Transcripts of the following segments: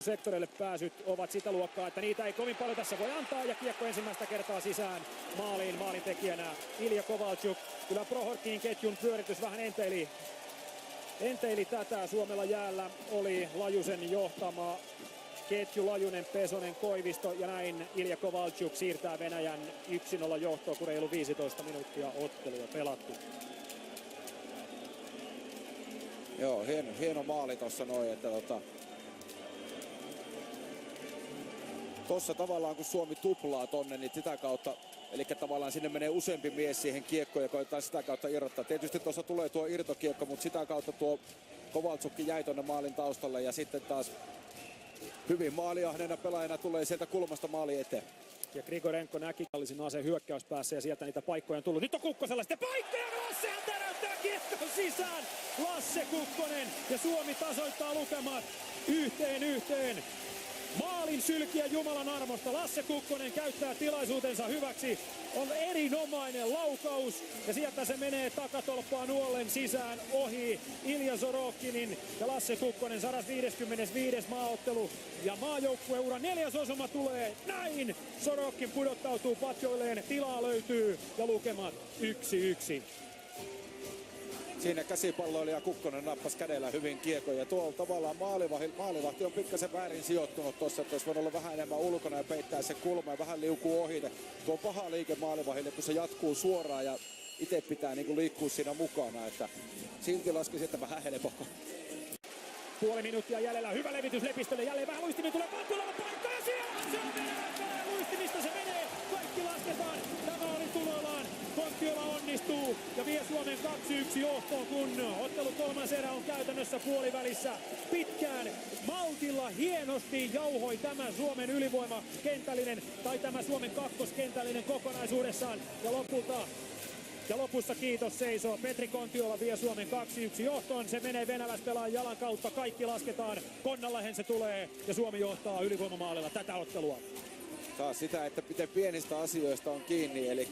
Sektoreille pääsyt ovat sitä luokkaa, että niitä ei kovin paljon tässä voi antaa, ja kiekko ensimmäistä kertaa sisään maaliin maalintekijänä Ilja Kovalchuk. Kyllä Prohorkin ketjun pyöritys vähän enteili tätä. Suomella jäällä oli Lajusen johtama ketju, Lajunen, Pesonen, Koivisto, ja näin Ilja Kovalchuk siirtää Venäjän 1-0 johtoon, kun reilu 15 minuuttia ottelua pelattu. Joo, hieno maali tuossa noin, että tossa tavallaan kun Suomi tuplaa tonne, niin sitä kautta, eli tavallaan sinne menee useampi mies siihen kiekkoon ja koetaan sitä kautta irrottaa. Tietysti tuossa tulee tuo irtokiekko, mutta sitä kautta tuo Kovalchukki jäi tonne maalin taustalle ja sitten taas hyvin maaliahneena pelaajana tulee sieltä kulmasta maali eteen. Ja Grigorenko näki kallisin aseen hyökkäyspäässä ja sieltä niitä paikkoja on tullut. Nyt on Kukkosella sitten paikkoja, Lassehan täräyttää kiekko sisään. Lasse Kukkonen ja Suomi tasoittaa lukemat 1-1. Maalin sylkiä Jumalan armosta. Lasse Kukkonen käyttää tilaisuutensa hyväksi. On erinomainen laukaus ja sieltä se menee takatolppaan nuollen sisään ohi Ilja Sorokinin. Ja Lasse Kukkonen 155. maaottelu ja maajoukkueura 4. osuma tulee. Näin Sorokin pudottautuu patjoilleen. Tilaa löytyy ja lukemat 1-1. Siinä käsipalloilija Kukkonen nappasi kädellä hyvin kiekon ja tuolla tavallaan maalivahti on pikkasen väärin sijoittunut tuossa, että olisi voinut olla vähän enemmän ulkona ja peittää se kulma ja vähän liukuu ohi. Tuo on paha liike maalivahille, kun se jatkuu suoraan ja itse pitää niin kuin liikkua siinä mukana, että silti laskisi, että vähän helpokko. Puoli minuuttia jäljellä, hyvä levitys Lepistölle, jälleen vähän luistimi tulee Kontiolan paikka ja siellä se on venäläinen, luistimista se menee, kaikki lasketaan, tämä oli tuloillaan, Kontiola onnistuu ja vie Suomen 2-1 johtoon, kun ottelu kolmas erä on käytännössä puolivälissä. Pitkään maltilla hienosti jauhoi tämä Suomen ylivoimakentällinen tai tämä Suomen kakkoskentällinen kokonaisuudessaan ja lopussa kiitos seisoo. Petri Kontiola vie Suomen 2-1 johtoon. Se menee venäläispelaajan jalan kautta. Kaikki lasketaan. Konnallehen se tulee ja Suomi johtaa ylivoimamaalilla tätä ottelua. Taas sitä, että miten pienistä asioista on kiinni. Eli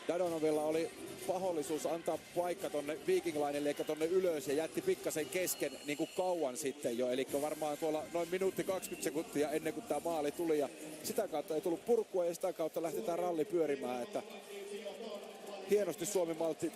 Dadonovilla oli pahollisuus antaa paikka tonne Viking Linelle, eli tonne ylös ja jätti pikkasen kesken niin kuin kauan sitten jo. Eli varmaan tuolla noin minuutti 20 sekuntia ennen kuin tämä maali tuli ja sitä kautta ei tullut purkua ja sitä kautta lähti tämä ralli pyörimään. Että hienosti Suomi maltti